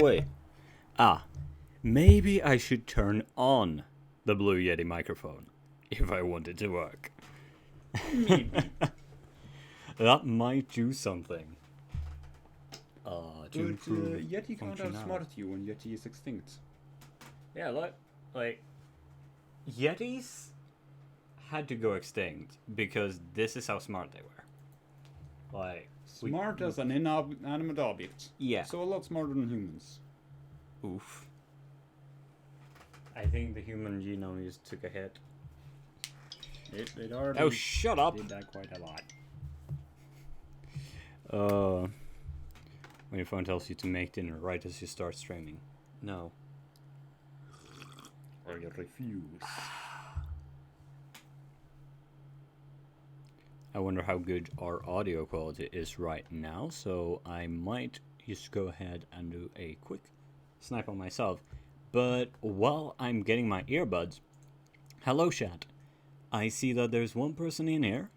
Wait. Ah, maybe I should turn on the Blue Yeti microphone if I want it to work. Maybe. That might do something. To But improve Yeti can't functionality. outsmart you when Yeti is extinct. Yeah, like Yetis had to go extinct because this is how smart they were. Like Smart as an inanimate object. Yeah. So a lot smarter than humans. Oof. I think the human genome just took a hit. It already Oh, shut up! did that quite a lot. When your phone tells you to make dinner right as you start streaming. No. Or you refuse. I wonder how good our audio quality is right now, so I might just go ahead and do a quick snipe on myself. But while I'm getting my earbuds, hello chat. I see that there's one person in here.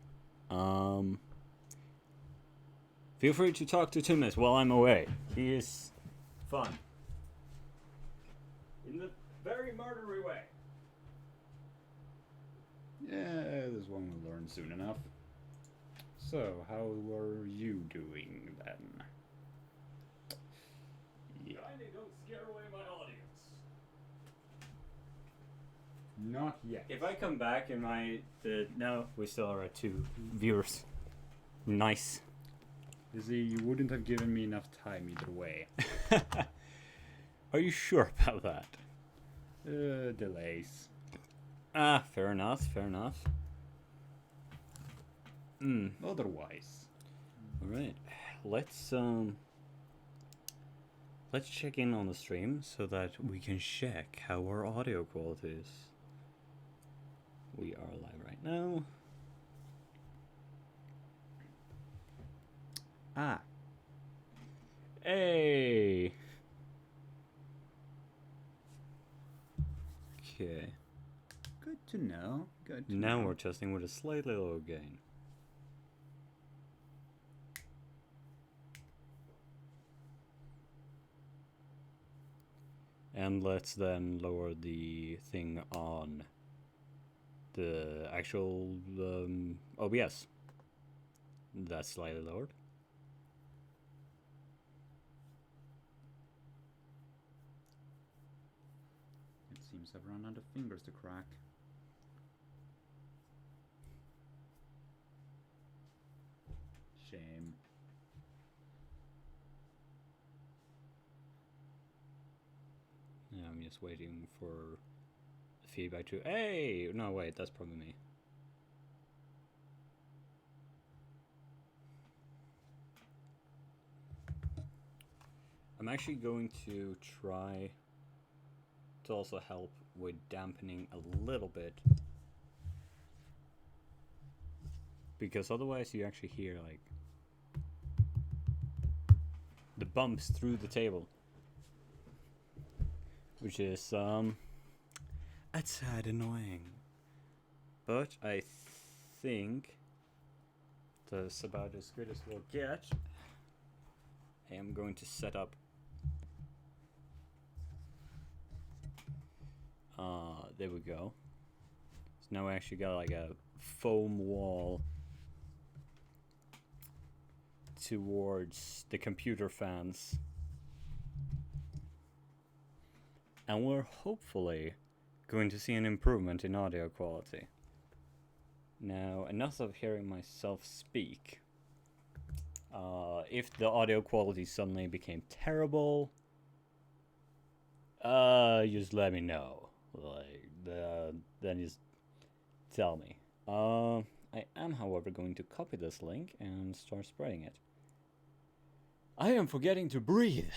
Feel free to talk to Timus while I'm away. He is fun. In the very murdery way. Yeah, this one will learn soon enough. So, how are you doing then? Yeah. Kindly don't scare away my audience. Not yet. If I come back and no, we still are at 2 viewers. Nice. You see, you wouldn't have given me enough time either way. Are you sure about that? Delays. Ah, fair enough, fair enough. Otherwise. Alright. Let's check in on the stream so that we can check how our audio quality is. We are live right now. Ah. Hey. Okay. Good to know. Good to Now know. we're testing with a slightly lower gain. And let's then lower the thing on the actual OBS. That's slightly lowered. It seems I've run out of fingers to crack. Shame. Yeah, I'm just waiting for the feedback to. Hey! No, wait, that's probably me. I'm actually going to try to also help with dampening a little bit. Because otherwise you actually hear like the bumps through the table. Which is a tad annoying. But I think that's about as good as we'll get. I am going to set up there we go. So now I actually got like a foam wall towards the computer fans. And we're hopefully going to see an improvement in audio quality. Now, enough of hearing myself speak. If the audio quality suddenly became terrible, just let me know. Like, then just tell me. I am, however, going to copy this link and start spreading it. I am forgetting to breathe.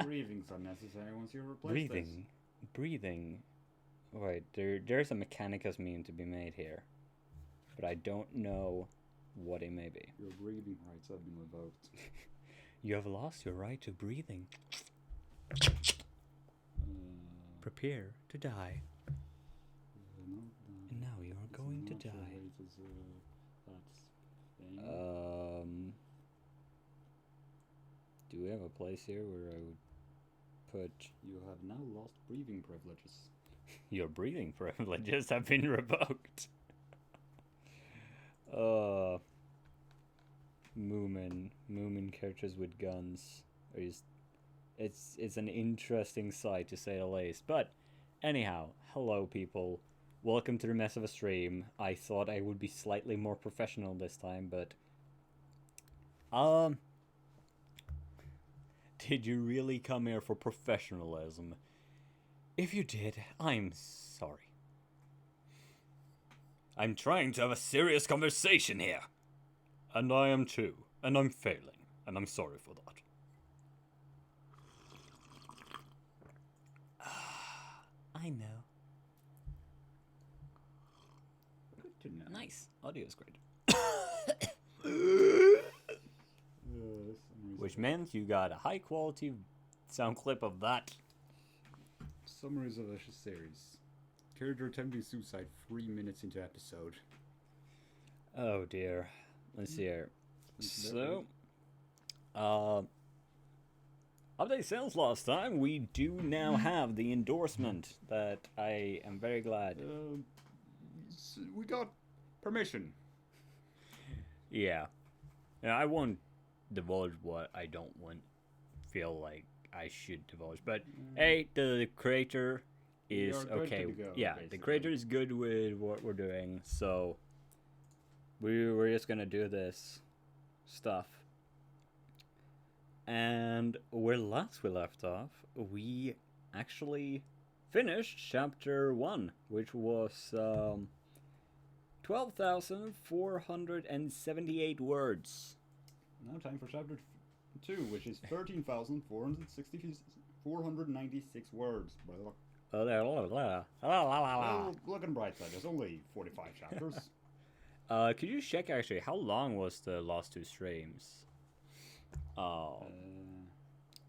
Breathing's unnecessary once you replace this. Breathing. Wait, there's a Mechanicus meme to be made here, but I don't know what it may be. Your breathing rights have been revoked. You have lost your right to breathing. Prepare to die. And now you are going to die. Do we have a place here where I would put You have now lost breathing privileges. your breathing privileges have been revoked. Moomin characters with guns. It's an interesting sight to say the least. But anyhow, hello people. Welcome to the mess of a stream. I thought I would be slightly more professional this time, but did you really come here for professionalism? If you did, I'm sorry. I'm trying to have a serious conversation here. And I am too. And I'm failing. And I'm sorry for that. I know. Good to know. Nice. Audio is great. Summaries Which of- meant you got a high quality sound clip of that. Summaries of the series. Character attempting suicide 3 minutes into episode. Oh dear. Let's see here. So, update sales last time. We do now have the endorsement that I am very glad. We got permission. Yeah. I won't divulge what I don't want feel like I should divulge. But hey, the creator We is are good okay. to go, Yeah, the basically. creator is good with what we're doing, so we're just gonna do this stuff. And where last we left off, we actually finished chapter 1, which was 12,478 words. Now time for chapter 2, which is 13,496 words. Well, look on the bright side, there's only 45 chapters. Could you check actually how long was the last 2 streams?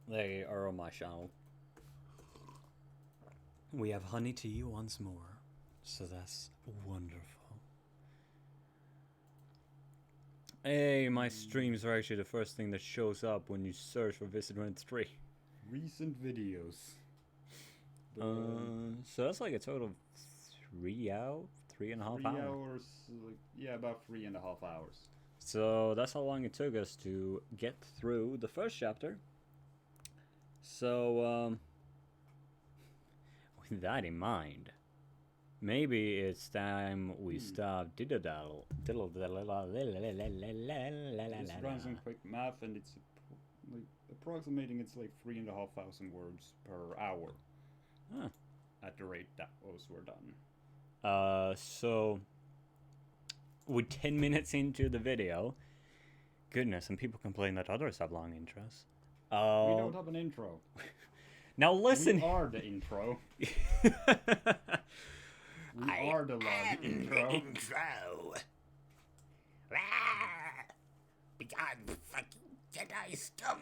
They are on my channel. We have honey tea once more, so that's wonderful. Hey, my streams are actually the first thing that shows up when you search for Visit Rent 3. Recent videos. So that's like a total of 3 hours, 3.5 3 hours. hours, yeah, about 3.5 hours. So that's how long it took us to get through the first chapter. So, with that in mind, maybe it's time we stop diddle-daddle. Just run some quick math, and it's approximating it's like 3,500 words per hour. Huh. At the rate that those were done. So, with 10 minutes into the video, goodness, and people complain that others have long intros. We don't have an intro. Now listen. We are the intro. We are the long intro. Intro. Ah, because fucking Jedi scum.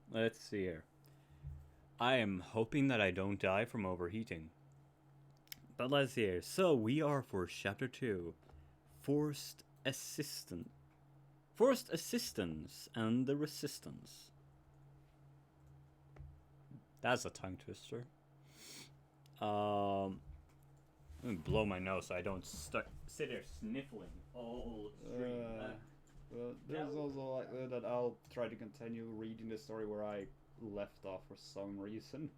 Let's see here. I am hoping that I don't die from overheating. But let's see here. So we are for chapter 2. Forced assistance and the resistance. That's a tongue twister. Let me blow my nose so I don't sit there sniffling all stream. Well, there's also likelihood that I'll try to continue reading the story where I left off for some reason.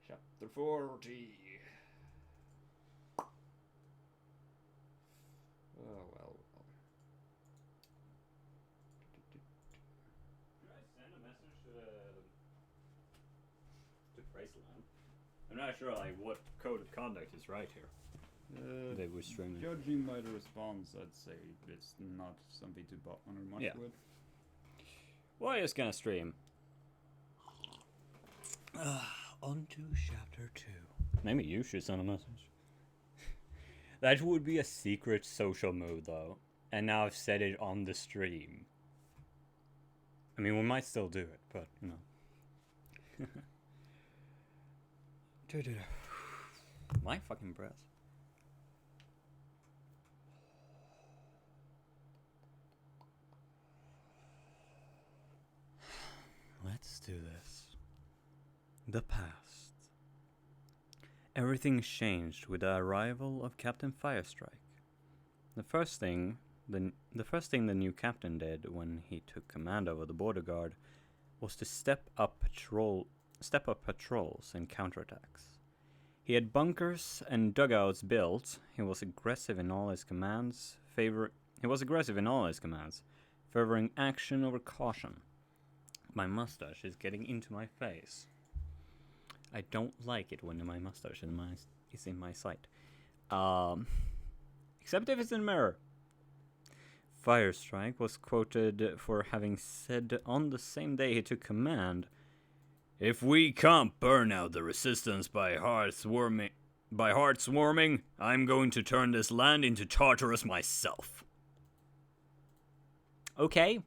Chapter 40. Oh well. Should I send a message to Priceland? I'm not sure like what code of conduct is right here. They were streaming. Judging by the response, I'd say it's not something to bother much Yeah. with. Well, I'm just gonna stream. On to chapter 2. Maybe you should send a message. That would be a secret social move, though. And now I've said it on the stream. I mean, we might still do it, but, you know. My fucking breath. The past. Everything changed with the arrival of Captain Firestrike. The first thing the new captain did when he took command over the border guard was to step up patrols and counterattacks. He had bunkers and dugouts built. He was aggressive in all his commands, favoring action over caution. My mustache is getting into my face. I don't like it when my mustache is in my sight. Except if it's in a mirror. Firestrike was quoted for having said on the same day he took command, "If we can't burn out the resistance by heart swarming, I'm going to turn this land into Tartarus myself." Okay.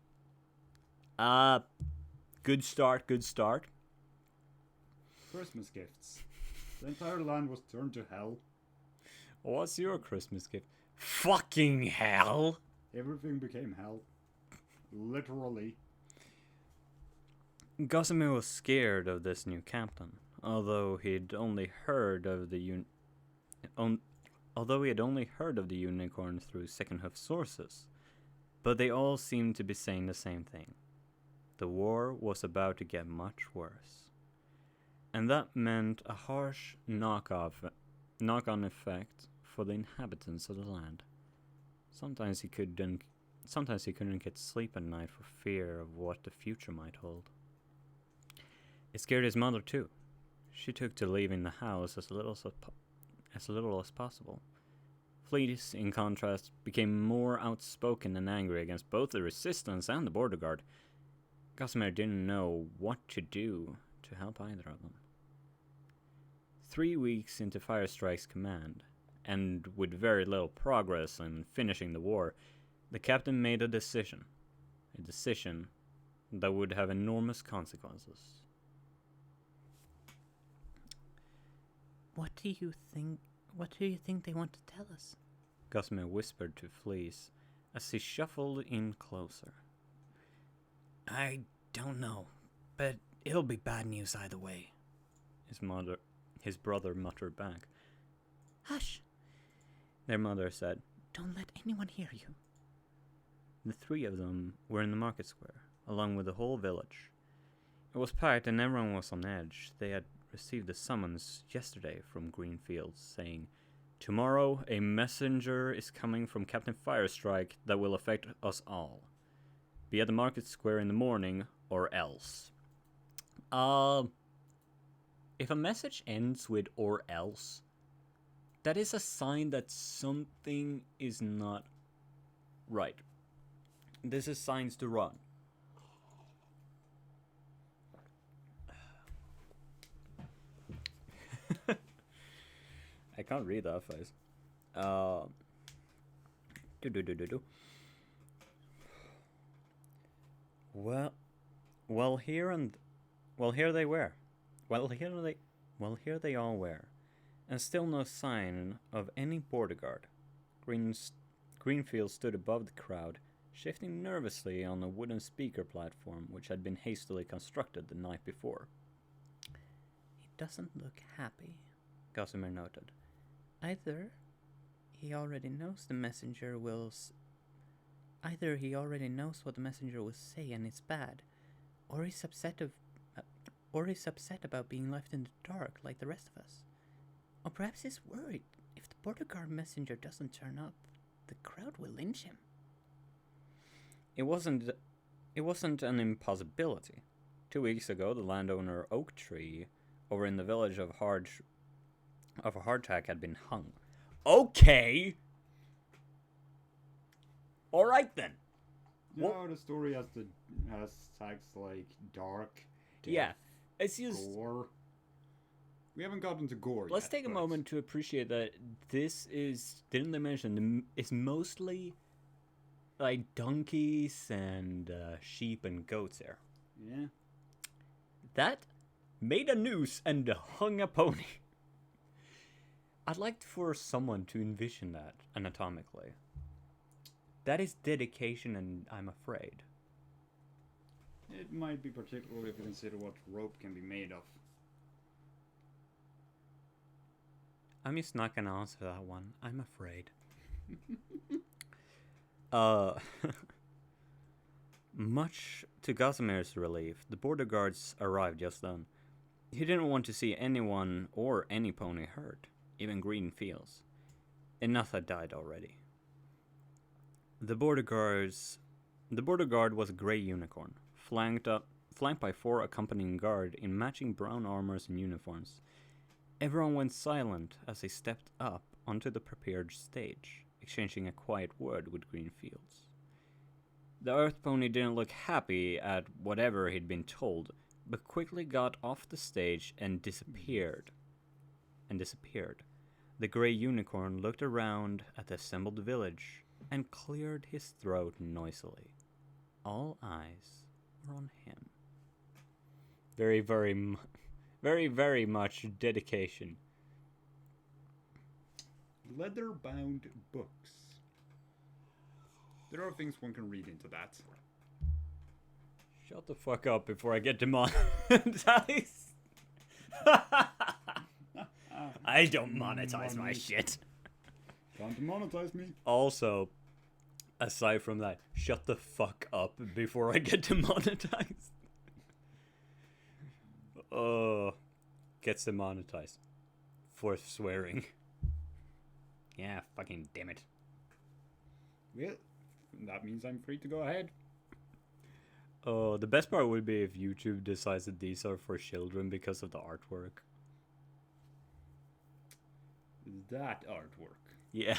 Good start. Christmas gifts. The entire land was turned to hell. What's your Christmas gift? Fucking hell! Everything became hell. Literally. Gossamer was scared of this new captain, although he'd only heard of the unicorn through second-hoof sources. But they all seemed to be saying the same thing. The war was about to get much worse. And that meant a harsh knock-on effect for the inhabitants of the land. Sometimes he couldn't get sleep at night for fear of what the future might hold. It scared his mother too. She took to leaving the house as little as possible. Fleet, in contrast, became more outspoken and angry against both the resistance and the border guard. Gossamer didn't know what to do to help either of them. 3 weeks into Firestrike's command, and with very little progress in finishing the war, the captain made a decision that would have enormous consequences. What do you think they want to tell us? Gossamer whispered to Fleece as he shuffled in closer. I don't know, but it'll be bad news either way. His brother muttered back. Hush! Their mother said. Don't let anyone hear you. The three of them were in the market square, along with the whole village. It was packed and everyone was on edge. They had received a summons yesterday from Greenfields saying, "Tomorrow a messenger is coming from Captain Firestrike that will affect us all. Be at the market square in the morning or else." If a message ends with "or else," that is a sign that something is not right. This is signs to run. I can't read that face. Well, here they were. Here they all were, and still no sign of any border guard. Greenfield stood above the crowd, shifting nervously on a wooden speaker platform which had been hastily constructed the night before. He doesn't look happy, Gossamer noted. Either he already knows what the messenger will say and it's bad, or he's upset about being left in the dark like the rest of us. Or perhaps he's worried if the border guard messenger doesn't turn up, the crowd will lynch him. It wasn't an impossibility. 2 weeks ago, the landowner Oak Tree over in the village of Hardtack had been hung. Okay! Alright then. No, the story has tags like dark, death, Yeah, it's just... gore. We haven't gotten to gore Let's yet, take a but moment to appreciate that this is, didn't they mention, it's mostly like donkeys and sheep and goats there. Yeah. That made a noose and hung a pony. I'd like for someone to envision that anatomically. That is dedication, and I'm afraid. It might be particularly if you consider what rope can be made of. I'm just not gonna answer that one. I'm afraid. uh, much to Gosimir's relief, the border guards arrived just then. He didn't want to see anyone or any pony hurt, even green fields. Enough had died already. The border guard was a grey unicorn, flanked by 4 accompanying guard in matching brown armors and uniforms. Everyone went silent as they stepped up onto the prepared stage, exchanging a quiet word with Greenfields. The Earth Pony didn't look happy at whatever he'd been told, but quickly got off the stage and disappeared. The grey unicorn looked around at the assembled village and cleared his throat noisily. All eyes were on him. Very, very much dedication. Leather-bound books. There are things one can read into that. Shut the fuck up before I get demonetized. I don't monetize my shit. Can't monetize me. Also, aside from that, shut the fuck up before I get demonetized. Gets demonetized for swearing. Yeah, fucking damn it. Well, that means I'm free to go ahead. The best part would be if YouTube decides that these are for children because of the artwork. That artwork. Yeah,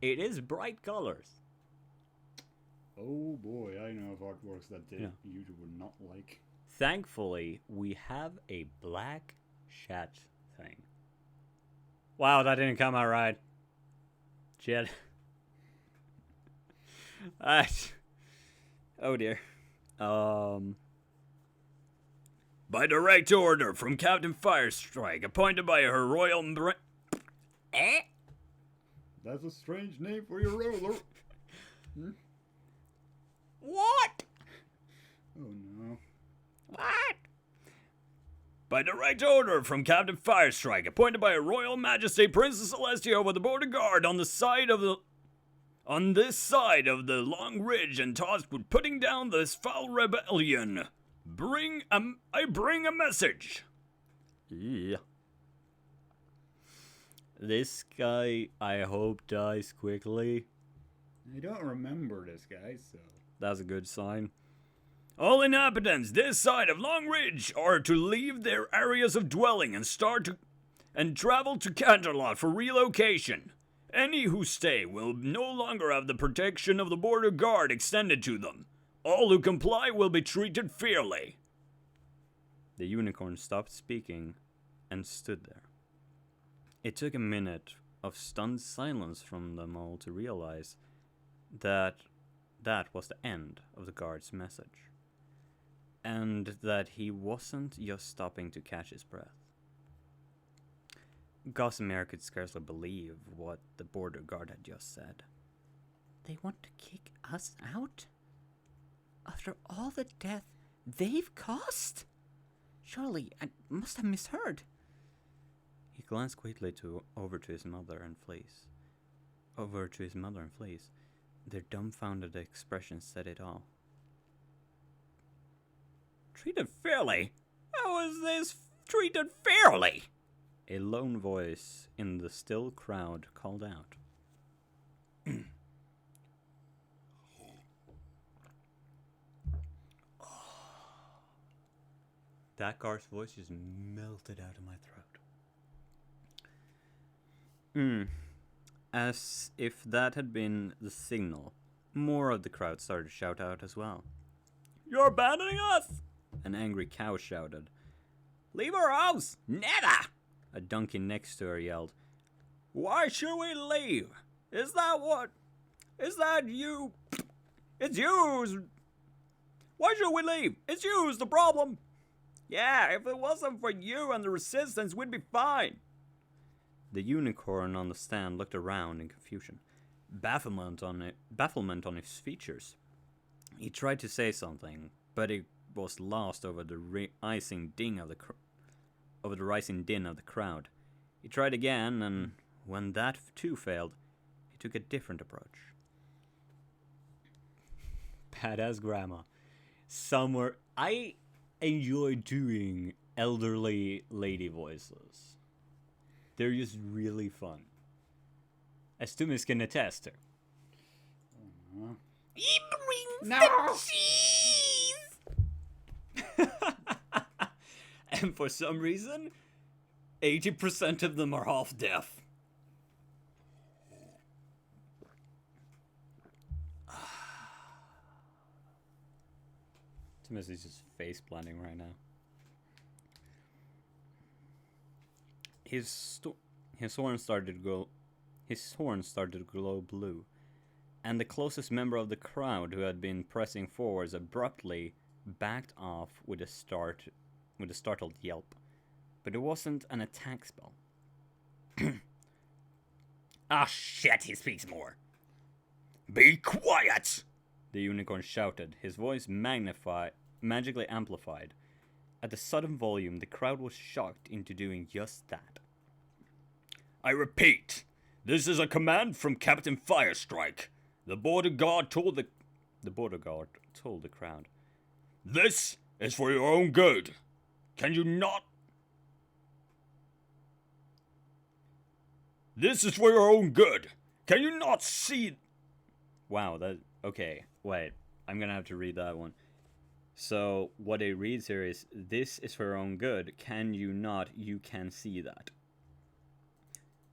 it is bright colors. Oh boy, I know of artworks that YouTube would not like. Thankfully, we have a black chat thing. Wow, that didn't come out right. Shit. Oh dear. By direct order from Captain Firestrike, appointed by Her Royal That's a strange name for your roller. What? Oh no. What? By direct order from Captain Firestrike, appointed by Her Royal Majesty Princess Celestia over the border guard on this side of the long ridge and tasked with putting down this foul rebellion. I bring a message. Yeah. This guy, I hope, dies quickly. I don't remember this guy, so... That's a good sign. All inhabitants this side of Long Ridge are to leave their areas of dwelling and travel to Canterlot for relocation. Any who stay will no longer have the protection of the border guard extended to them. All who comply will be treated fairly. The unicorn stopped speaking and stood there. It took a minute of stunned silence from them all to realize that that was the end of the guard's message, and that he wasn't just stopping to catch his breath. Gossamer could scarcely believe what the border guard had just said. They want to kick us out? After all the death they've caused? Surely I must have misheard. He glanced quickly over to his mother and Fleece. Their dumbfounded expressions said it all. Treated fairly? How is this treated fairly? A lone voice in the still crowd called out. That guard's voice just melted out of my throat. As if that had been the signal, more of the crowd started to shout out as well. You're abandoning us! An angry cow shouted. Leave our house! Never! A donkey next to her yelled. Why should we leave? Is that you? It's you! Why should we leave? It's you's the problem! Yeah, if it wasn't for you and the resistance, we'd be fine. The unicorn on the stand looked around in confusion, bafflement on his features. He tried to say something, but it was lost over the rising din of the crowd. He tried again, and when that too failed, he took a different approach. Badass grandma. Somewhere. I enjoy doing elderly lady voices. They're just really fun. As Tumis can attest to. He brings No! the cheese! And for some reason, 80% of them are half deaf. Tumis is just face planting right now. His horn started to glow blue, and the closest member of the crowd who had been pressing forwards abruptly backed off with a startled yelp. But it wasn't an attack spell. Ah, shit, he speaks more. Be quiet! The unicorn shouted, his voice magically amplified. At the sudden volume, the crowd was shocked into doing just that. I repeat, this is a command from Captain Firestrike. The border guard told the crowd. This is for your own good. Can you not? This is for your own good. Can you not see? Wow, okay, wait. I'm gonna have to read that one. So, what it reads here is, this is for your own good. Can you not? You can see that.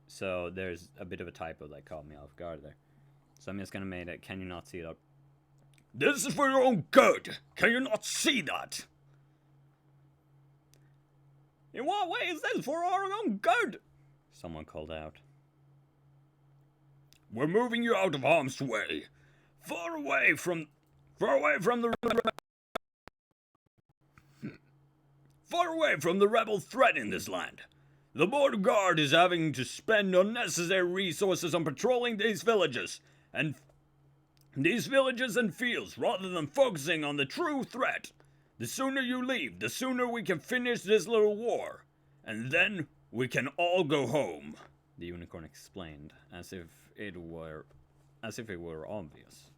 So, there's a bit of a typo that caught me off guard there. So, I'm just gonna make it, can you not see that? This is for your own good. Can you not see that? In what way is this for our own good? Someone called out. We're moving you out of harm's way. Far away from the rebel threat in this land. The border guard is having to spend unnecessary resources on patrolling these villages and fields rather than focusing on the true threat. The sooner you leave, the sooner we can finish this little war, and then we can all go home. The unicorn explained, as if it were obvious.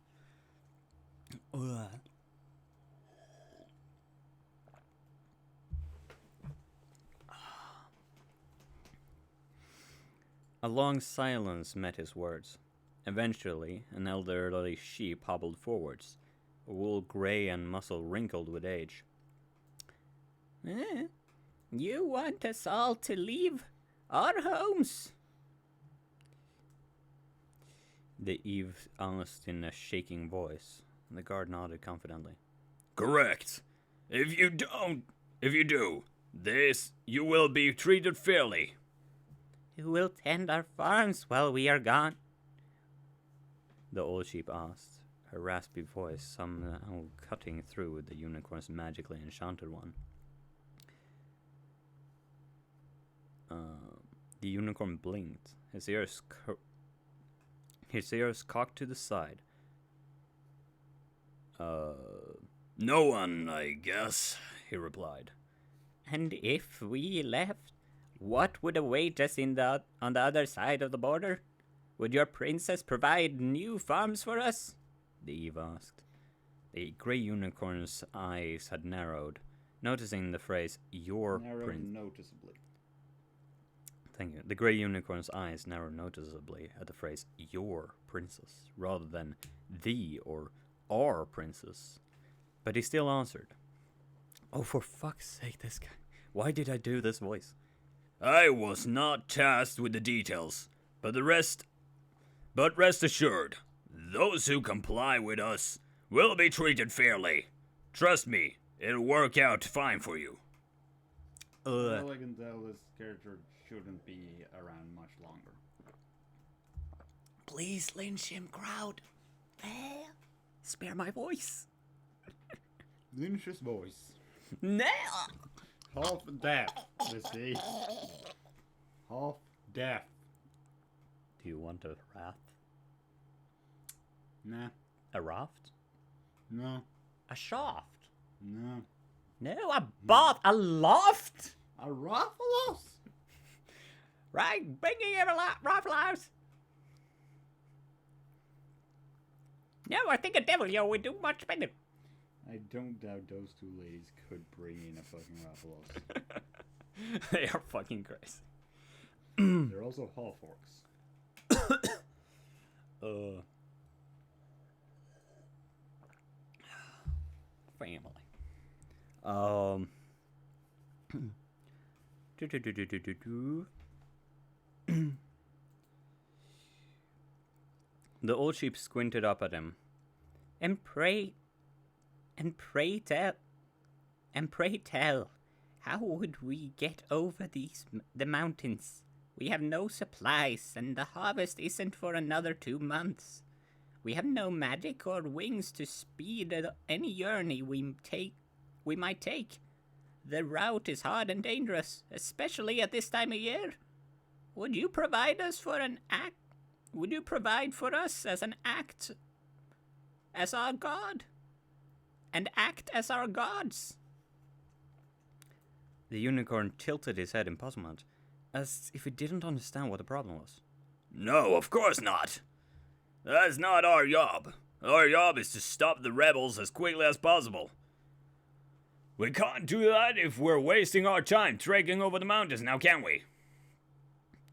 A long silence met his words. Eventually, an elderly sheep hobbled forwards, a wool gray and muscle wrinkled with age. You want us all to leave our homes? The Eve asked in a shaking voice. The guard nodded confidently. Correct. If you do, you will be treated fairly. Who will tend our farms while we are gone? The old sheep asked, her raspy voice somehow cutting through the unicorn's magically enchanted one. The unicorn blinked, his ears cocked to the side. No one, I guess, he replied. And if we left, what would await us on the other side of the border? Would your princess provide new farms for us? The Eve asked. The grey unicorn's eyes had narrowed, noticing the phrase, your princess. Noticeably. Thank you. The grey unicorn's eyes narrowed noticeably at the phrase, your princess, rather than the or our princess. But he still answered. Oh, for fuck's sake, this guy. Why did I do this voice? I was not tasked with the details, but rest assured, those who comply with us will be treated fairly. Trust me, it'll work out fine for you. Well, I can tell this character shouldn't be around much longer. Please lynch him, crowd. Spare my voice. Lynch's voice. No. Half deaf, let's see. Half deaf. Do you want a raft? Nah. A raft? No. A shaft? No. No, a bath, a loft! A Rathalos? Right, bringing him a rifle house. No, I think a devil yo would do much better. I don't doubt those two ladies could bring in a fucking Rathalos. They are fucking crazy. They're also half orcs. Family. Do-do-do-do-do-do-do. The old sheep squinted up at him. And pray tell, how would we get over the mountains? We have no supplies, and the harvest isn't for another 2 months. We have no magic or wings to speed any journey we might take. The route is hard and dangerous, especially at this time of year. Would you provide for us as an act as our god? And act as our gods? The unicorn tilted his head in puzzlement, as if he didn't understand what the problem was. No, of course not. That's not our job. Our job is to stop the rebels as quickly as possible. We can't do that if we're wasting our time trekking over the mountains, now can we?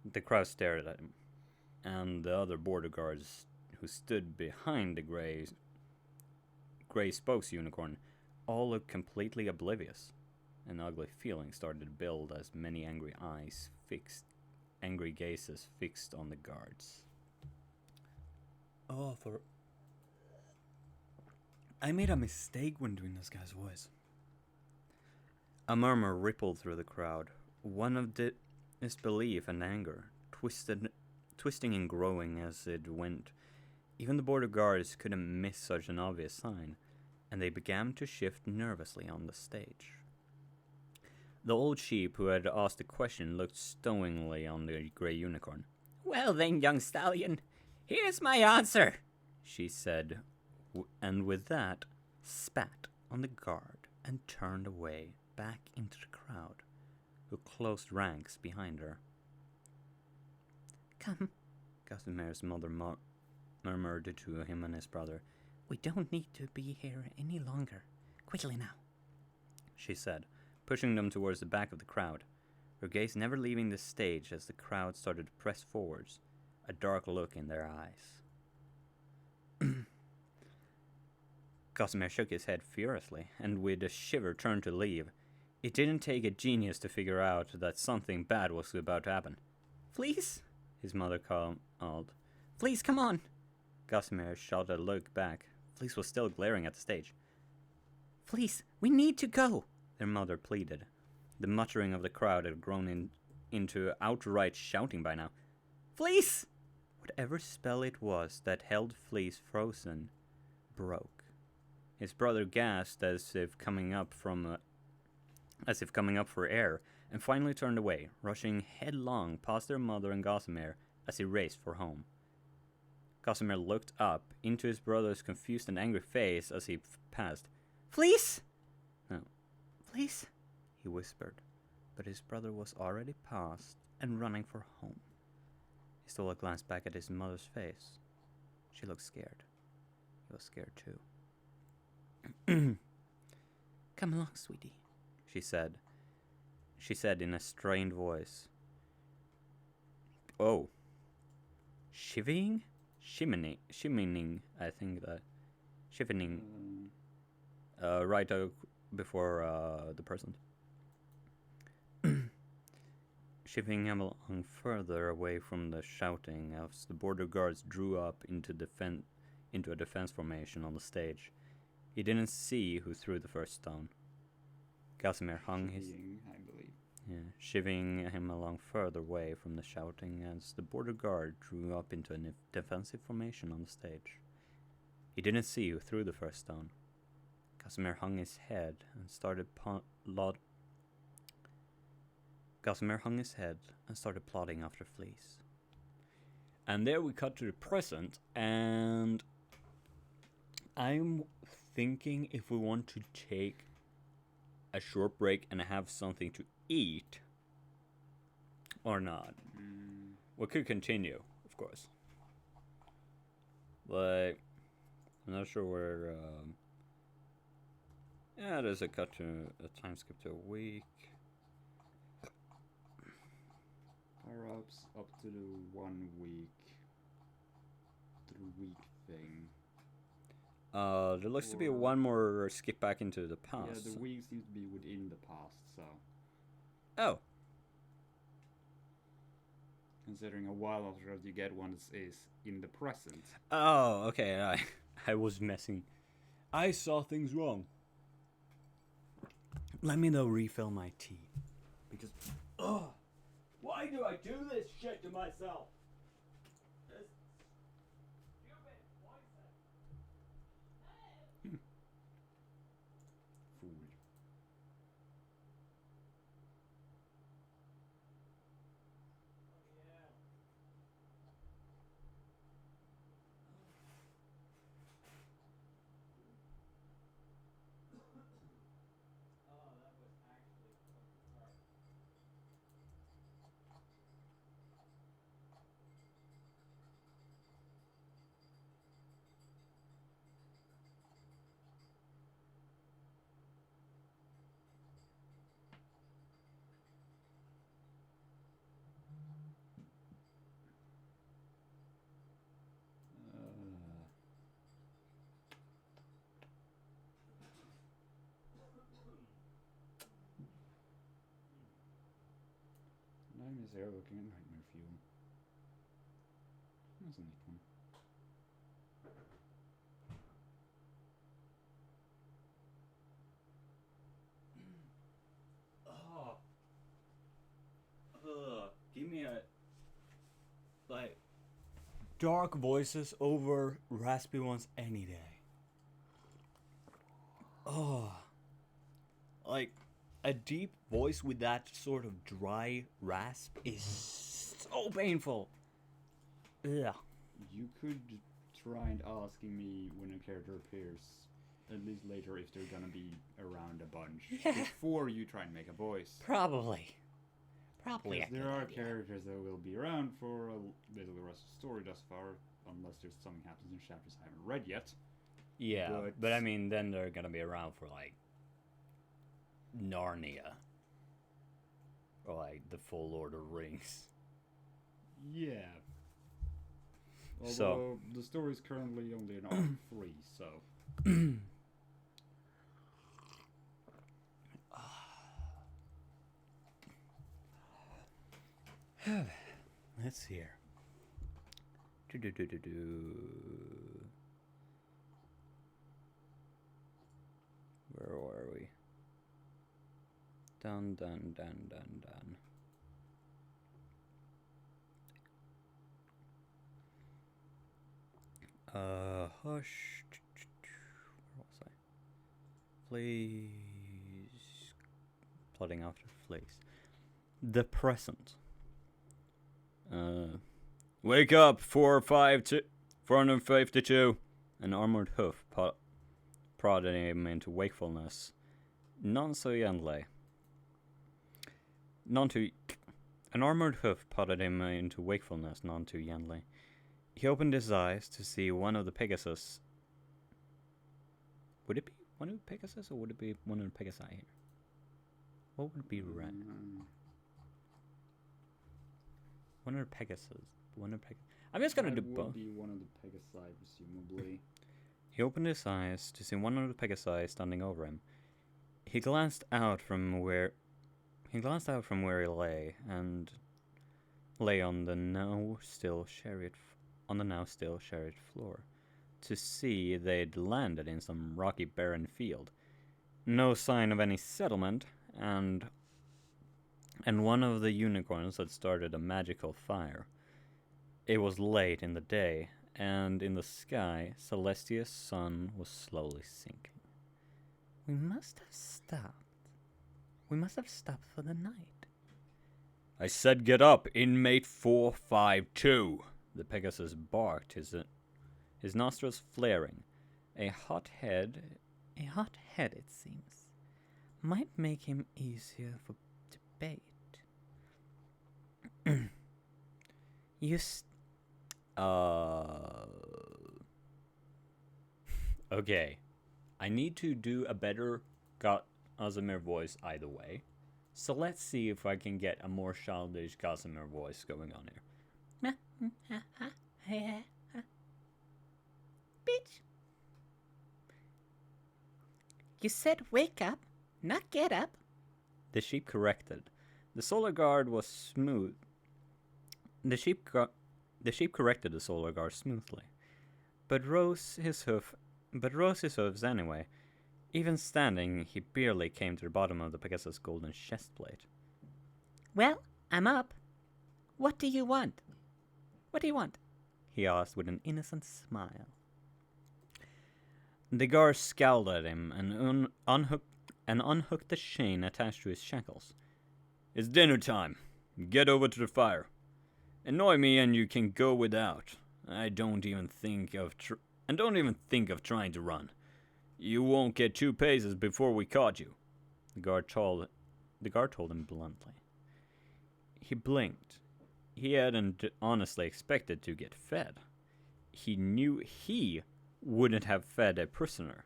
The crowd stared at him, and the other border guards who stood behind the gray spokes unicorn all looked completely oblivious. An ugly feeling started to build as many angry gazes fixed on the guards. I made a mistake when doing this guy's voice. A murmur rippled through the crowd, one of disbelief and anger, twisting and growing as it went. Even the border guards couldn't miss such an obvious sign, and they began to shift nervously on the stage. The old sheep who had asked the question looked stoningly on the grey unicorn. Well then, young stallion, here's my answer, she said, and with that, spat on the guard and turned away back into the crowd, who closed ranks behind her. Come, Gothamir's mother murmured to him and his brother. We don't need to be here any longer. Quickly now, she said, pushing them towards the back of the crowd, her gaze never leaving the stage as the crowd started to press forwards, a dark look in their eyes. Gossamer shook his head furiously, and with a shiver turned to leave. It didn't take a genius to figure out that something bad was about to happen. Please, his mother called. Please, come on. Gossamer shot a look back. Fleece was still glaring at the stage. Please, we need to go, their mother pleaded. The muttering of the crowd had grown into outright shouting by now. Fleece! Whatever spell it was that held Fleece frozen broke. His brother gasped as if coming up for air, and finally turned away, rushing headlong past their mother and Gossamer as he raced for home. Gossamer looked up into his brother's confused and angry face as he passed. Fleece! No. Fleece? He whispered, but his brother was already past and running for home. He stole a glance back at his mother's face. She looked scared. He was scared too. Come along, sweetie, she said. She said in a strained voice. Oh. Shimmening, I think that. Shivering. Right before the present. Shifting him along further away from the shouting as the border guards drew up into a defense formation on the stage. He didn't see who threw the first stone. Gossamer hung shivving him along further away from the shouting as the border guard drew up into a defensive formation on the stage. He didn't see who threw the first stone. Gossamer hung his head and started plodding after Fleece. And there we cut to the present, and I'm thinking if we want to take a short break and have something to eat, or not. Mm, We could continue, of course. But I'm not sure where. Yeah, there's a cut to a time skip to a week. power ups up to the 1 week. To the week thing. There looks to be Or- one more skip back into the past. Yeah, the week seems to be within the past, so. Oh, Considering a while after you get one is in the present. oh, okay. I was messing. I saw things wrong. Let me though refill my tea, because why do I do this shit to myself? Fool. Nightmares are looking at nightmare fuel. That's a neat one. Give me a like dark voices over raspy ones any day. Oh, like a deep voice with that sort of dry rasp is so painful. Ugh. You could try and asking me when a character appears, at least later if they're gonna be around a bunch, Yeah. before you try and make a voice. Probably. Probably. Because a there good are idea. characters that will be around for a little the rest of the story thus far, unless there's something happens in chapters I haven't read yet. Yeah, but- but I mean, then they're gonna be around for like Narnia, or like the full Lord of Rings. Yeah. Although So- the story is currently only in arc 3, so Let's see here. Do-do-do-do-do. Where are we? Dun dun dun dun dun. Hush. Where was I? Please. Plotting after fleas. The present. Wake up, 452. An armored hoof prodded him into wakefulness. None so gently. An armored hoof prodded him into wakefulness none too gently. He opened his eyes to see one of the Pegasus. Would it be one of the Pegasus, or would it be one of the Pegasi here? What would be right? One of the Pegasus. I'm just gonna that do would both. be one of the Pegasi, presumably. He opened his eyes to see one of the Pegasi standing over him. He glanced out from where he lay, and lay on the now still chariot floor, to see they'd landed in some rocky barren field. No sign of any settlement, and one of the unicorns had started a magical fire. It was late in the day, and in the sky, Celestia's sun was slowly sinking. We must have stopped. We must have stopped for the night. I said get up, inmate 452. The Pegasus barked, his nostrils flaring. A hot head, it seems, might make him easier for debate. You s- Uh. Okay. I need to do a better Gossamer voice either way. So let's see if I can get a more childish Gossamer voice going on here. Bitch. You said wake up, not get up. The sheep corrected. The solar guard was smooth. The sheep corrected the solar guard smoothly, but rose his hooves anyway. Even standing, he barely came to the bottom of the Pegasus' golden chest plate. Well, I'm up. What do you want? What do you want? He asked with an innocent smile. The guard scowled at him and unhooked the chain attached to his shackles. It's dinner time. Get over to the fire. Annoy me and you can go without. Don't even think of trying to run. You won't get 2 paces before we caught you. The guard told him bluntly. He blinked. He hadn't honestly expected to get fed. He knew he wouldn't have fed a prisoner.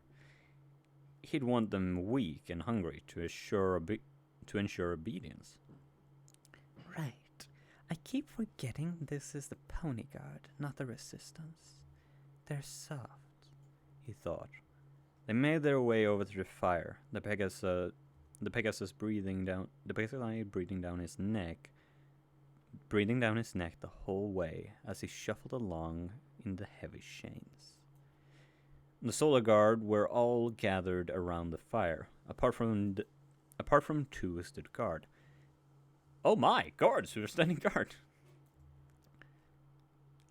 He'd want them weak and hungry to ensure obedience. Right. I keep forgetting this is the Pony Guard, not the Resistance. They're soft, He thought. They made their way over to the fire. The Pegasus breathing down his neck the whole way as he shuffled along in the heavy chains. The Solar Guard were all gathered around the fire, apart from 2 who stood guard. Oh my, guards who are standing guard.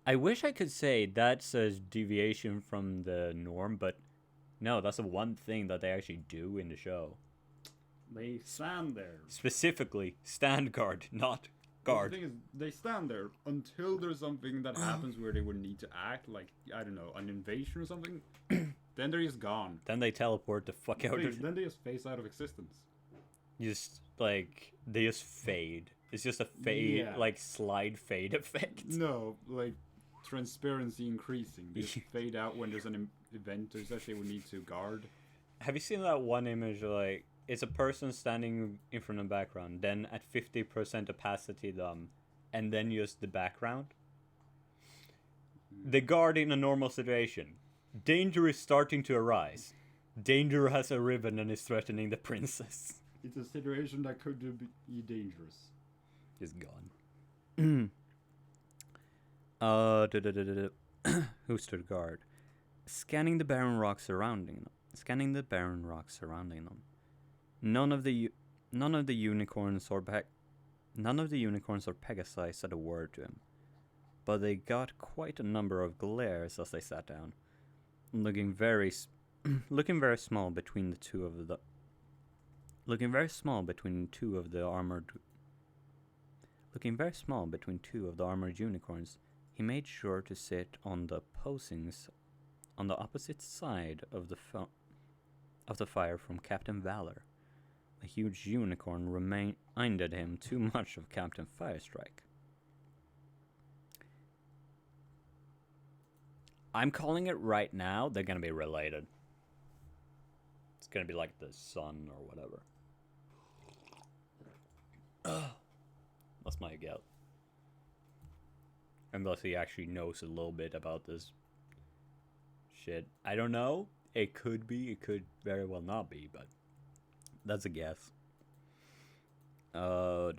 I wish I could say that's a deviation from the norm, but no, that's the one thing that they actually do in the show. They stand there. Specifically, stand guard, not guard. The thing is, they stand there until there's something that happens where they would need to act, like, I don't know, an invasion or something. Then they're just gone. Then they teleport the fuck out. Then they just phase out of existence. They just fade. It's just a fade, Yeah. like slide fade effect. No, like, transparency increasing. They just fade out when there's an event that they would need to guard. Have you seen that one image, like, it's a person standing in front of the background, then at 50% opacity and then just the background? The guard in a normal situation. Danger is starting to arise. Danger has arisen and is threatening the princess. It's a situation that could be dangerous. Is gone. Who stood guard? Scanning the barren rocks surrounding them. None of the unicorns or Pegasi said a word to him, but they got quite a number of glares as they sat down, looking very small between two of the armored unicorns. He made sure to sit on the opposite side of the fire from Captain Valor. The huge unicorn reminded him too much of Captain Firestrike. I'm calling it right now, they're gonna be related. It's gonna be like the sun or whatever. That's my guess. Unless he actually knows a little bit about this shit. I don't know. It could be. It could very well not be, but that's a guess. That's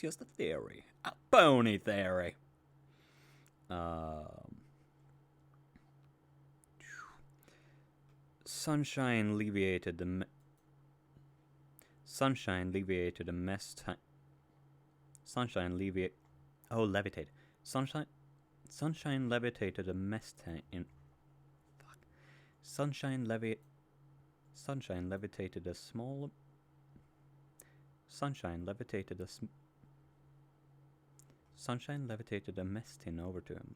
just a theory. A pony theory. Sunshine alleviated the mess levitated. Sunshine levitated a mess tank in. Fuck. Sunshine levitated a small. Sunshine levitated a mess tin over to him,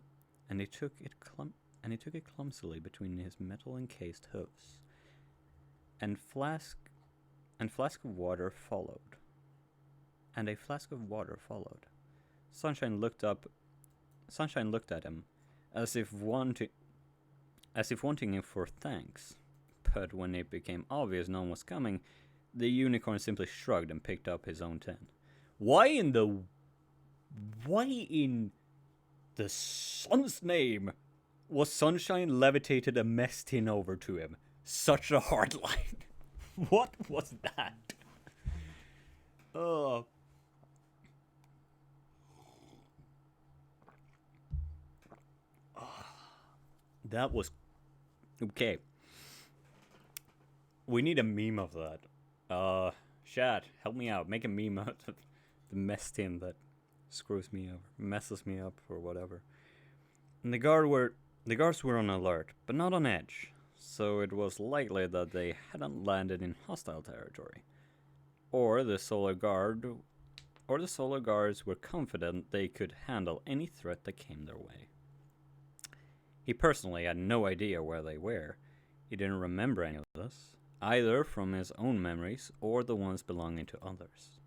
and he took it clumsily between his metal encased hooves. And flask of water followed. and a flask of water followed. Sunshine looked at him, as if wanting him for thanks. But when it became obvious no one was coming, the unicorn simply shrugged and picked up his own tin. Why in the sun's name was Sunshine levitated a mess tin over to him? Such a hard line. What was that? Oh. That was okay. We need a meme of that. Chat, help me out. Make a meme out of the mess tin that screws me up, messes me up, or whatever. And the guards were on alert, but not on edge, so it was likely that they hadn't landed in hostile territory. Or the Solar Guards were confident they could handle any threat that came their way. He personally had no idea where they were. He didn't remember any of this, either from his own memories or the ones belonging to others.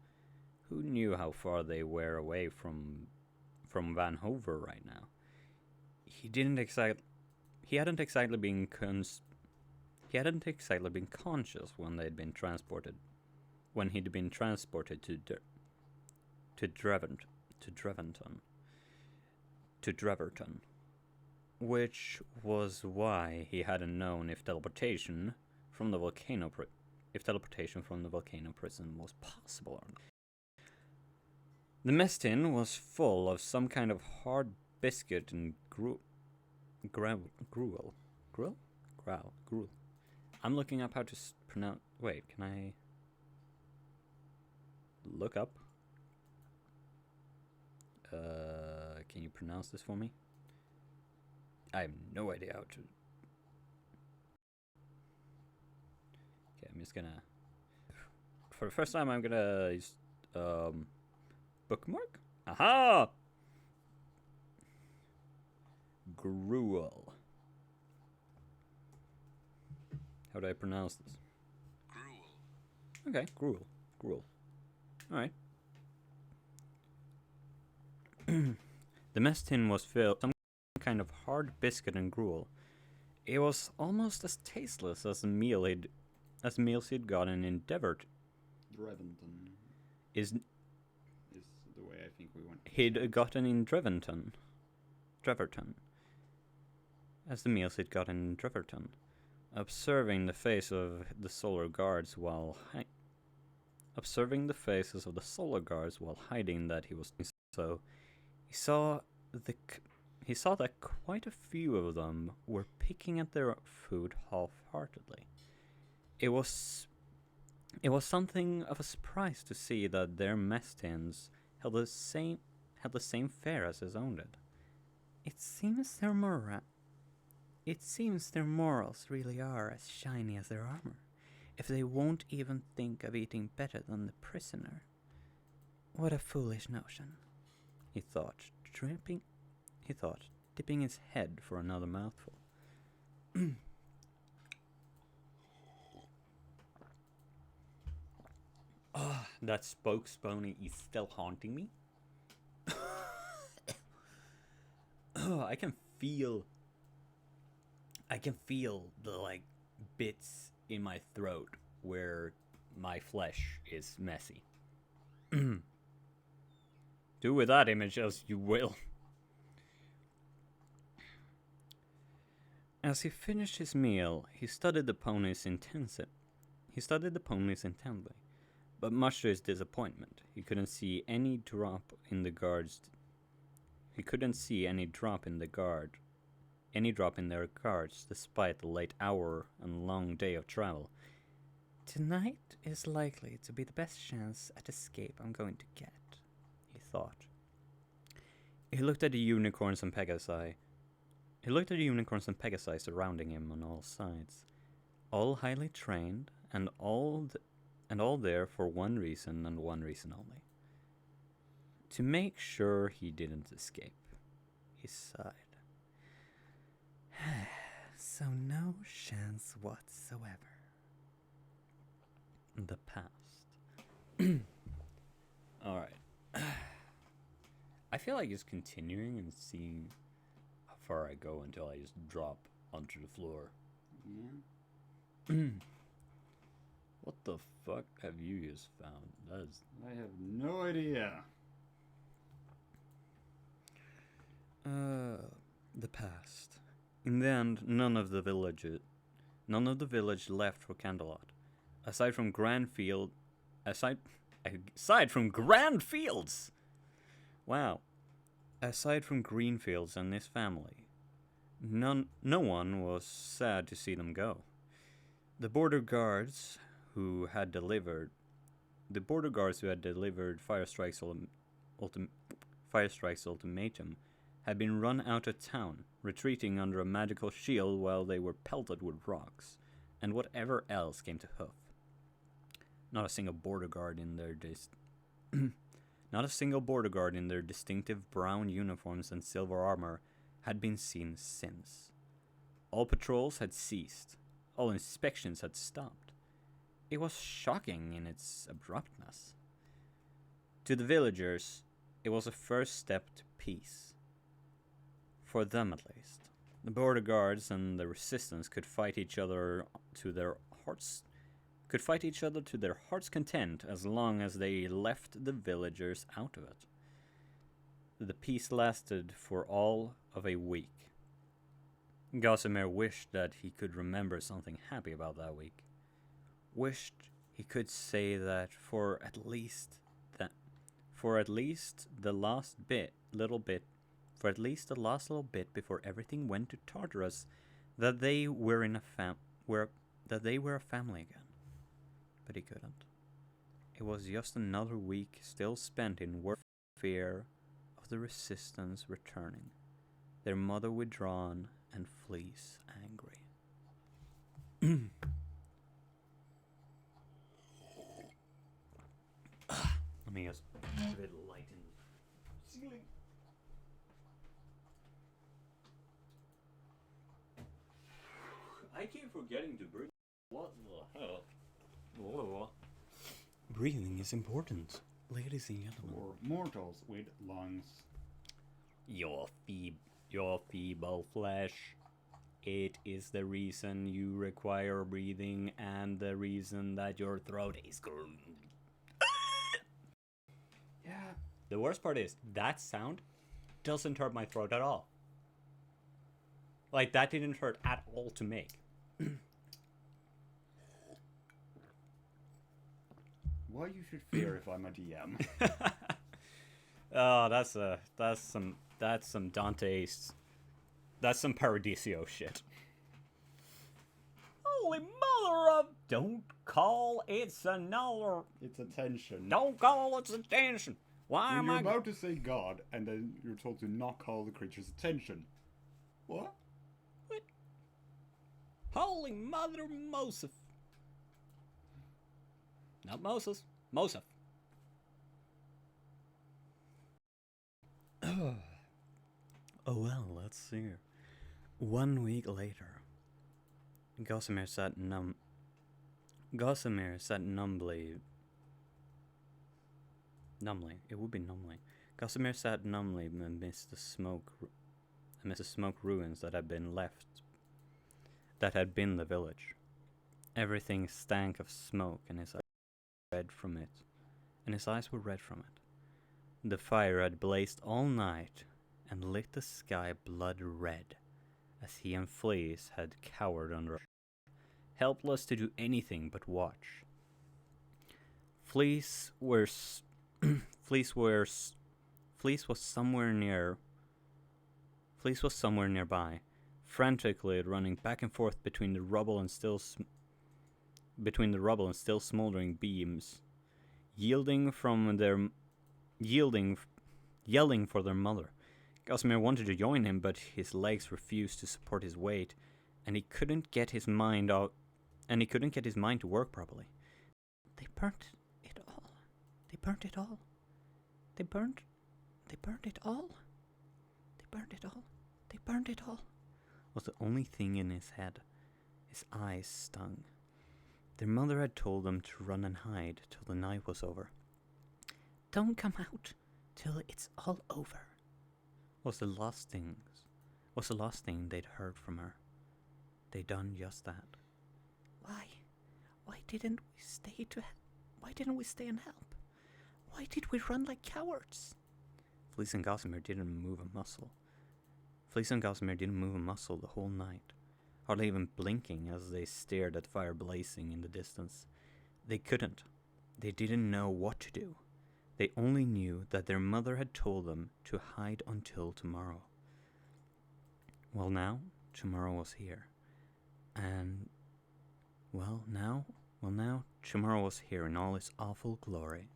Who knew how far they were away from Van Hover right now? He hadn't exactly been conscious when he'd been transported to Dreverton, which was why he hadn't known if teleportation from the volcano prison was possible or not. The mess tin was full of some kind of hard biscuit and gruel. I'm looking up how to pronounce. Wait, can I look up? Can you pronounce this for me? I have no idea how to. Okay, I'm just gonna. For the first time, I'm gonna use bookmark. Aha! Gruel. How do I pronounce this? Gruel. Okay, gruel. Gruel. Alright. The mess tin was filled with some kind of hard biscuit and gruel. It was almost as tasteless as meals he'd gotten in Dreverton. Is the way I think we want. He'd gotten in Dreverton. As the meals he'd gotten in Dreverton. Observing the face of the Solar Guards while hiding that he was so, he saw that quite a few of them were picking at their food half-heartedly. It was something of a surprise to see that their mess tins held the same fare as his own did. It seems their morals really are as shiny as their armor, if they won't even think of eating better than the prisoner. What a foolish notion, he thought, dipping his head for another mouthful. That spokespony is still haunting me. I can feel the bits in my throat where my flesh is messy. Do with that image as you will. As he finished his meal, he studied the ponies intently. But much to his disappointment, he couldn't see any drop in their guards, despite the late hour and long day of travel. Tonight is likely to be the best chance at escape I'm going to get, he thought. He looked at the unicorns and Pegasi surrounding him on all sides, all highly trained and all there for one reason and one reason only: to make sure he didn't escape. He sighed. So no chance whatsoever. The past. Alright. feel like just continuing and seeing how far I go until I just drop onto the floor. Yeah. What the fuck have you just found? That's I have no idea. the past. In the end, none of the village left for Candelot. Aside from aside from Grand Fields. Wow. Aside from Greenfields and his family, no one was sad to see them go. The border guards who had delivered Firestrike's ultimatum had been run out of town, retreating under a magical shield while they were pelted with rocks and whatever else came to hoof. Not a single border guard in their distinctive brown uniforms and silver armor had been seen since. All patrols had ceased. All inspections had stopped. It was shocking in its abruptness. To the villagers, it was a first step to peace. For them, at least. The border guards and the resistance could fight each other to their hearts' content as long as they left the villagers out of it. The peace lasted for all of a week. Gossamer wished that he could remember something happy about that week. Wished he could say that for at least the last little bit before everything went to Tartarus, that they were a family again. But he couldn't. It was just another week still spent in fear of the resistance returning, their mother withdrawn and Fleece angry. Let me just give it light in the ceiling. I keep forgetting to breathe. What the hell? Whoa. Breathing is important, ladies and gentlemen. For mortals with lungs. Your feeble flesh. It is the reason you require breathing and the reason that your throat is going. Yeah. The worst part is that sound doesn't hurt my throat at all. Like, that didn't hurt at all to make. Why you should fear if I'm a DM? Oh, that's some Dante's. That's some Paradiso shit. Holy mother of! Don't call it's another. It's attention. Don't call it's attention. Why When am you're I? about to say God, and then you're told to not call the creature's attention. What? What? Holy mother of Mosef. Not Moses. Mosef. Oh well, let's see. 1 week later, Gossamer sat numbly. It would be numbly. Gossamer sat numbly amidst the smoke ruins that had been the village. Everything stank of smoke, and his eyes were red from it. The fire had blazed all night and lit the sky blood red, as he and Fleece had cowered under, helpless to do anything but watch. Fleece was somewhere nearby, frantically running back and forth between the rubble and still smoldering beams, yelling for their mother. Gossamer wanted to join him, but his legs refused to support his weight, and he couldn't get his mind to work properly. They burnt it all. They burnt it all. They burnt it all. They burnt it all. They burnt it all. Was the only thing in his head. His eyes stung. Their mother had told them to run and hide till the night was over. Don't come out till it's all over, was the last thing they'd heard from her. They done just that. Why didn't we stay and help? Why did we run like cowards? Fleece and Gossamer didn't move a muscle. The whole night, hardly even blinking as they stared at fire blazing in the distance. They couldn't. They didn't know what to do. They only knew that their mother had told them to hide until tomorrow. Well, now, tomorrow was here. And, now, tomorrow was here in all its awful glory.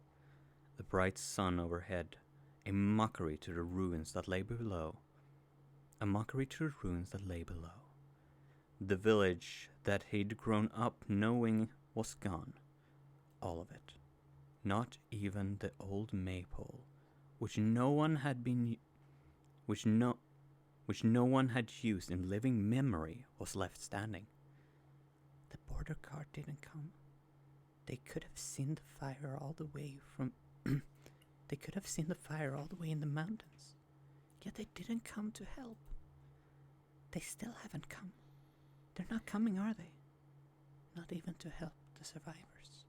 The bright sun overhead, a mockery to the ruins that lay below. The village that he'd grown up knowing was gone. All of it. Not even the old maypole, which no one had used in living memory, was left standing. The border guard didn't come. They could have seen the fire all the way in the mountains. Yet they didn't come to help. They still haven't come. They're not coming, are they? Not even to help the survivors.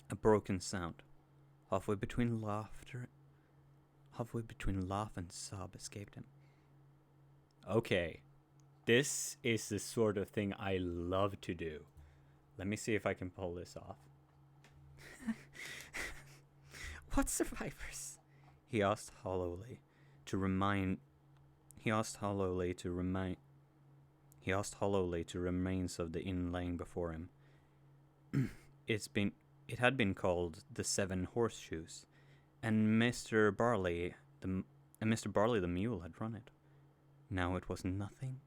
A broken sound, halfway between laugh and sob, escaped him. Okay, this is the sort of thing I love to do. Let me see if I can pull this off. What survivors? He asked hollowly to remains of the inn laying before him. It had been called the Seven Horseshoes, and Mr. Barley the mule had run it. Now it was nothing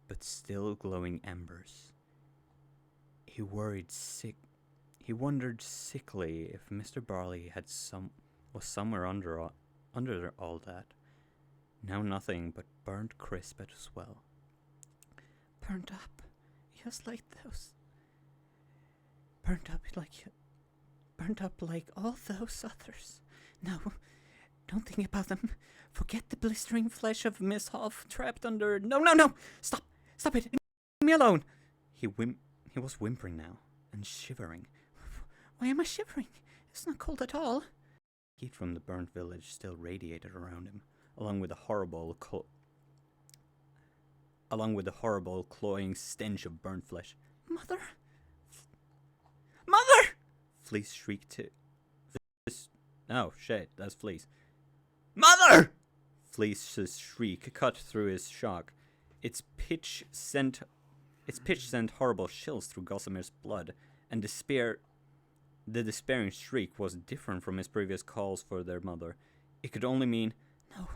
but still glowing embers. He wondered sickly if Mr. Barley was somewhere under all that. Now nothing but burnt crisp as well. Burnt up, just like those. Burnt up like all those others. No, don't think about them. Forget the blistering flesh of Miss Hoff trapped under... No! Stop it! Leave me alone! He was whimpering now, and shivering. Why am I shivering? It's not cold at all. Heat from the burnt village still radiated around him, along with the horrible cloying stench of burnt flesh. Mother! Fleece shrieked too. Oh shit, that's Fleece. Mother! Fleece's shriek cut through his shock. Its pitch sent horrible chills through Gossamer's blood, and the despairing shriek was different from his previous calls for their mother. It could only mean, No.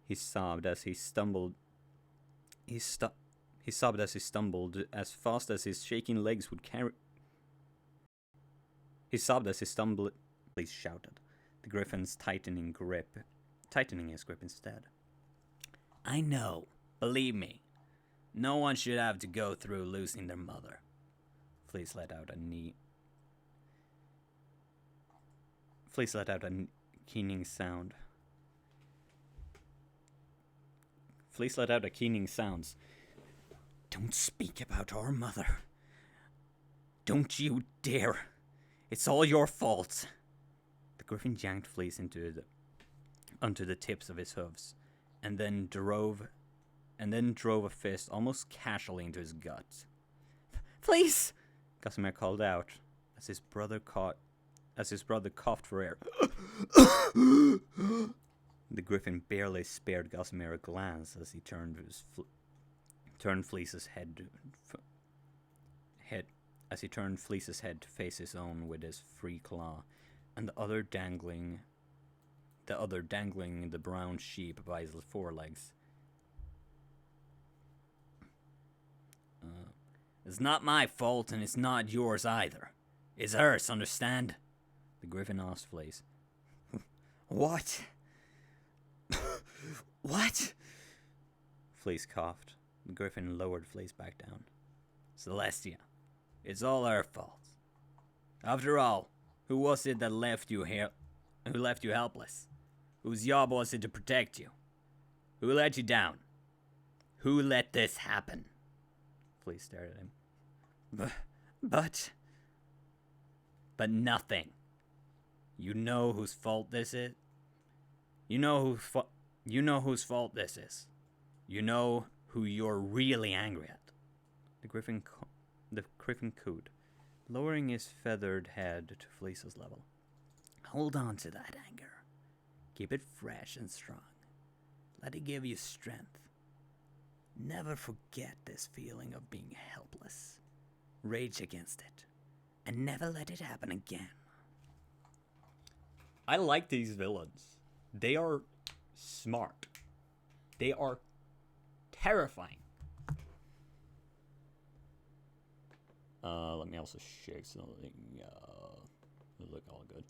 He sobbed as he stumbled. He sobbed as he stumbled, as fast as his shaking legs would carry. He sobbed as he stumbled. Fleece shouted, the Griffin's tightening his grip instead. I know. Believe me. No one should have to go through losing their mother. Fleece let out a keening sound. Don't speak about our mother. Don't you dare. It's all your fault. The Griffin yanked Fleece onto the tips of his hooves, and then drove a fist almost casually into his gut. Fleece! Gossamer called out as his brother coughed for air. The Griffin barely spared Gossamer a glance as he turned Fleece's head to face his own with his free claw, and the other dangling the brown sheep by his forelegs. It's not my fault, and it's not yours either. It's hers, understand? The Griffin asked Fleece. What? What? Fleece coughed. The Griffin lowered Fleece back down. Celestia, it's all her fault. After all, who was it that left you here who left you helpless? Whose job was it to protect you? Who let you down? Who let this happen? Fleece stared at him. But nothing. You know whose fault this is? You know whose fault this is. You know who you're really angry at. The griffin cooed, lowering his feathered head to Fleece's level. Hold on to that anger. Keep it fresh and strong. Let it give you strength. Never forget this feeling of being helpless. Rage against it, and never let it happen again. I like these villains. They are smart. They are terrifying. Let me also shake something. Look all good.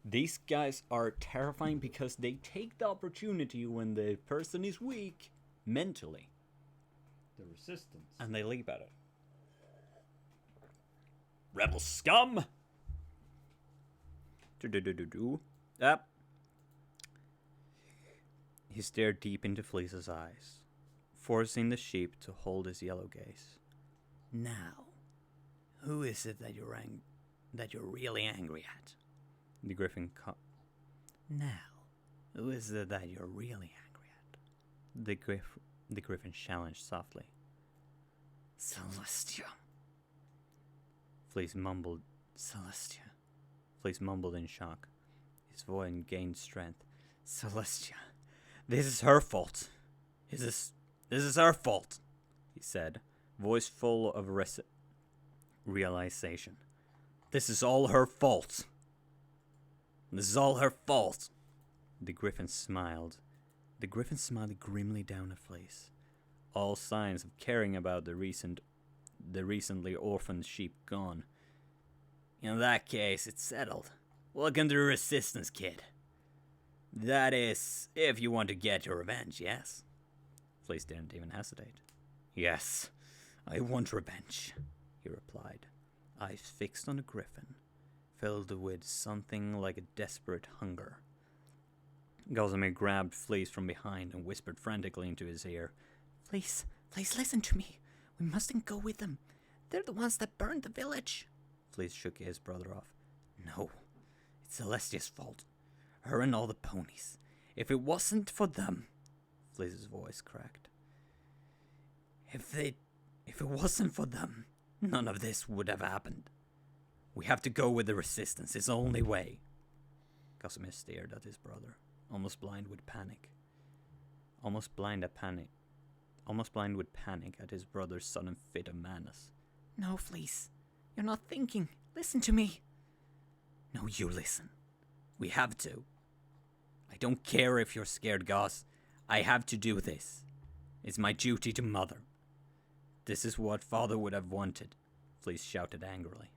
These guys are terrifying because they take the opportunity when the person is weak mentally, The resistance. and they leap at it. Rebel scum! Up. He stared deep into Fleece's eyes, forcing the sheep to hold his yellow gaze. Now, who is it that you're really angry at? The griffin Now, who is it that you're really angry at? The griffin challenged softly. Celestia. Fleece mumbled, Celestia. Fleece mumbled in shock. His voice gained strength. Celestia. This is her fault. This is her fault, he said, voice full of realization. This is all her fault. This is all her fault. The griffin smiled. The griffin smiled grimly down at Fleece. All signs of caring about the recently orphaned sheep gone. In that case, it's settled. Welcome to the Resistance, kid. That is, if you want to get your revenge, yes? Fleece didn't even hesitate. Yes, I want revenge, he replied, eyes fixed on the griffin, filled with something like a desperate hunger. Gossamer grabbed Fleece from behind and whispered frantically into his ear. Please, listen to me. We mustn't go with them. They're the ones that burned the village. Fleece shook his brother off. No, it's Celestia's fault. Her and all the ponies. If it wasn't for them... Fleece's voice cracked. If it wasn't for them, none of this would have happened. We have to go with the Resistance. It's the only way. Gossamer stared at his brother, almost blind with panic. Almost blind with panic at his brother's sudden fit of madness. No, Fleece. You're not thinking. Listen to me. No, you listen. We have to. I don't care if you're scared, Goss. I have to do this. It's my duty to Mother. This is what Father would have wanted, Fleece shouted angrily.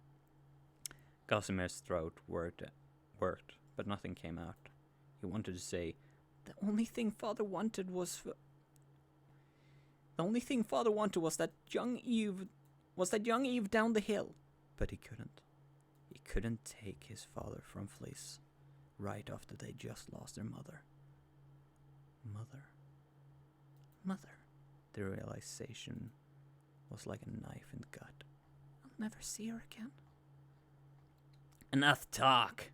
Gossamer's throat worked, but nothing came out. He wanted to say, The only thing Father wanted was that young Eve down the hill. But he couldn't. He couldn't take his father from Fleece right after they just lost their mother. Mother. The realization was like a knife in the gut. I'll never see her again. Enough talk.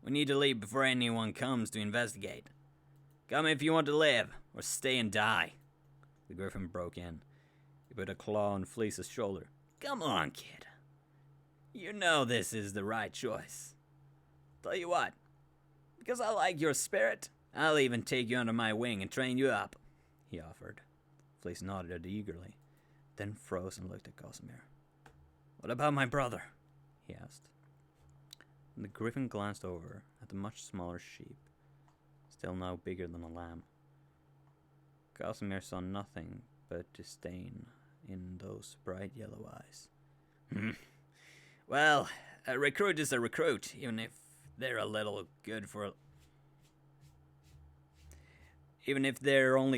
We need to leave before anyone comes to investigate. Come if you want to live, or stay and die. The griffin broke in. He put a claw on Fleece's shoulder. Come on, kid. You know this is the right choice. Tell you what, because I like your spirit, I'll even take you under my wing and train you up, he offered. Fleece nodded eagerly, then froze and looked at Gossamer. What about my brother? He asked. The griffin glanced over at the much smaller sheep, still now bigger than a lamb. Gossamer saw nothing but disdain in those bright yellow eyes. Well, a recruit is a recruit, even if they're only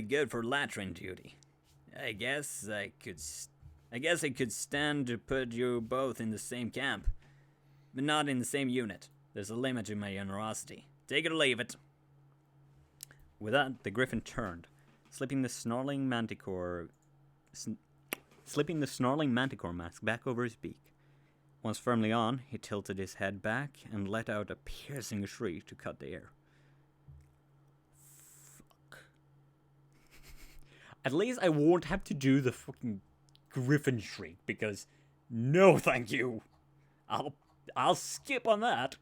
good for latrine duty. I guess I could stand to put you both in the same camp, but not in the same unit. There's a limit to my generosity. Take it or leave it. With that, the griffin turned, slipping the snarling manticore mask back over his beak. Once firmly on, he tilted his head back and let out a piercing shriek to cut the air. Fuck. At least I won't have to do the fucking griffin shriek, because no thank you. I'll skip on that.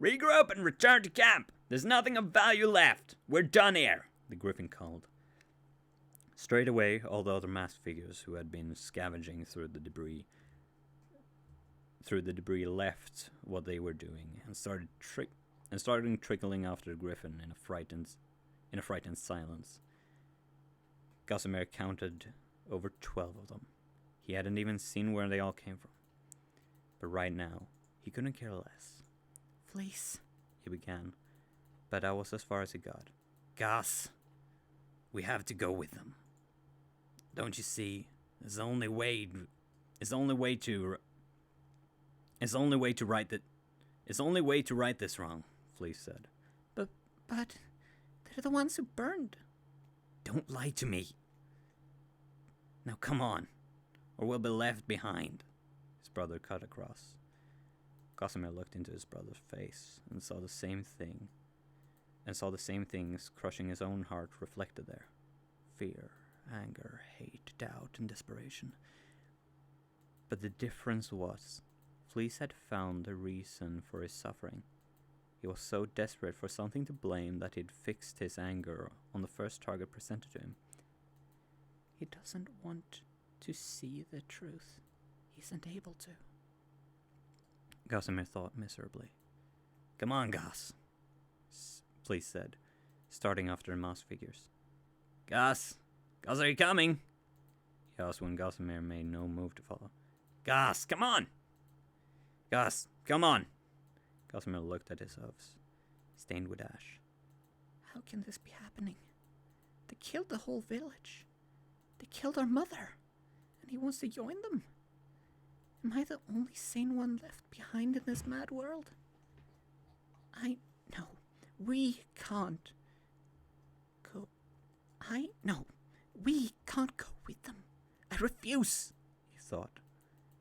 Regroup and return to camp. There's nothing of value left. We're done here, the griffin called. Straight away, all the other masked figures who had been scavenging through the debris left what they were doing and started trickling after the griffin in a frightened silence. Gossamer counted over 12 of them. He hadn't even seen where they all came from. But right now, he couldn't care less. Fleece, he began, but that was as far as he got. Goss, we have to go with them. Don't you see? It's the only way to right this wrong, Fleece said. But they're the ones who burned. Don't lie to me. Now come on, or we'll be left behind. His brother cut across. Gossamer looked into his brother's face and saw the same things crushing his own heart reflected there. Fear, anger, hate, doubt, and desperation. But the difference was, Fleece had found a reason for his suffering. He was so desperate for something to blame that he'd fixed his anger on the first target presented to him. He doesn't want to see the truth. He isn't able to. Gossamer thought miserably. Come on, Goss, Fleece said, starting after the mouse figures. Goss, are you coming? He asked when Gossamer made no move to follow. Goss, come on! Goss, come on! Gossamer looked at his hooves, stained with ash. How can this be happening? They killed the whole village. They killed our mother. And he wants to join them. Am I the only sane one left behind in this mad world? No, we can't go. We can't go with them. I refuse, he thought.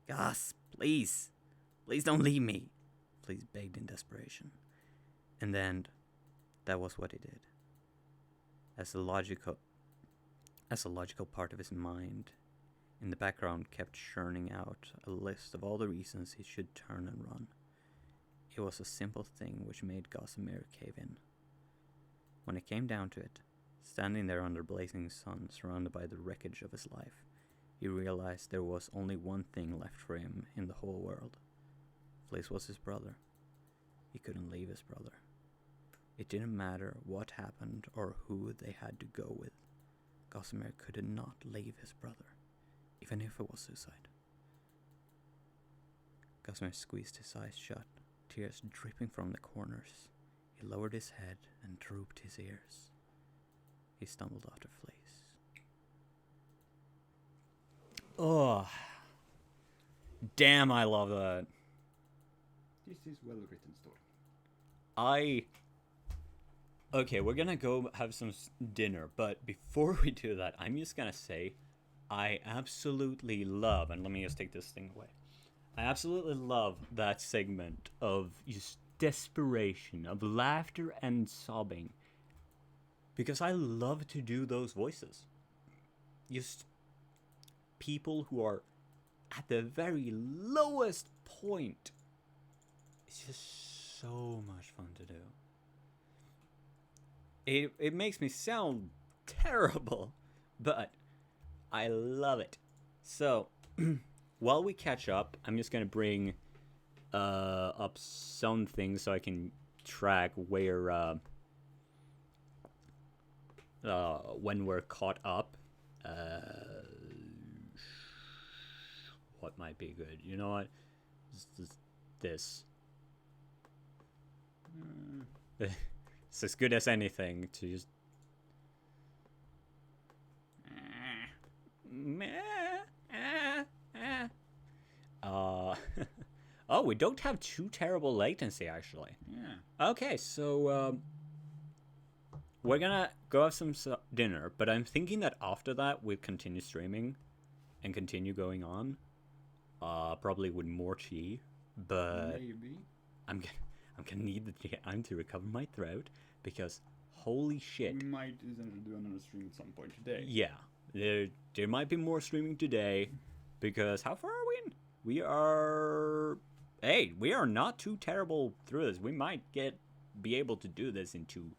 Goss, please don't leave me. Fleece begged in desperation. And then, that was what he did. As a logical part of his mind, in the background kept churning out a list of all the reasons he should turn and run. It was a simple thing which made Gossamer cave in. When it came down to it, standing there under blazing sun, surrounded by the wreckage of his life, he realized there was only one thing left for him in the whole world. Fleece was his brother. He couldn't leave his brother. It didn't matter what happened or who they had to go with. Gossamer could not leave his brother, even if it was suicide. Gossamer squeezed his eyes shut, tears dripping from the corners. He lowered his head and drooped his ears. He stumbled after Fleece. Oh, damn, I love that. This is well-written story. Okay, we're gonna go have some dinner, but before we do that, I'm just gonna say, I absolutely love, and let me just take this thing away. I absolutely love that segment of just desperation, of laughter and sobbing, because I love to do those voices. Just people who are at the very lowest point. It's just so much fun to do. It makes me sound terrible, but I love it. So, while we catch up, I'm just going to bring up some things so I can track where, when we're caught up. What might be good? You know what? This. It's as good as anything to just. Oh, we don't have too terrible latency, actually. Yeah. Okay, so we're gonna go have some dinner, but I'm thinking that after that we'll continue streaming and continue going on. Probably with more tea, but Maybe. I'm gonna need the time to recover my throat because holy shit. We might essentially do another stream at some point today. Yeah, there might be more streaming today because how far are we in? We are not too terrible through this. We might be able to do this in 2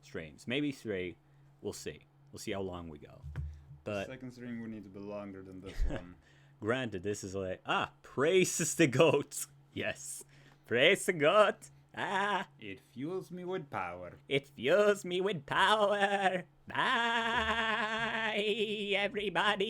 streams, maybe 3. We'll see. We'll see how long we go. But Second stream would need to be longer than this one. granted, this is like praises the goat. Yes, praise the goat. It fuels me with power. It fuels me with power. Bye, everybody.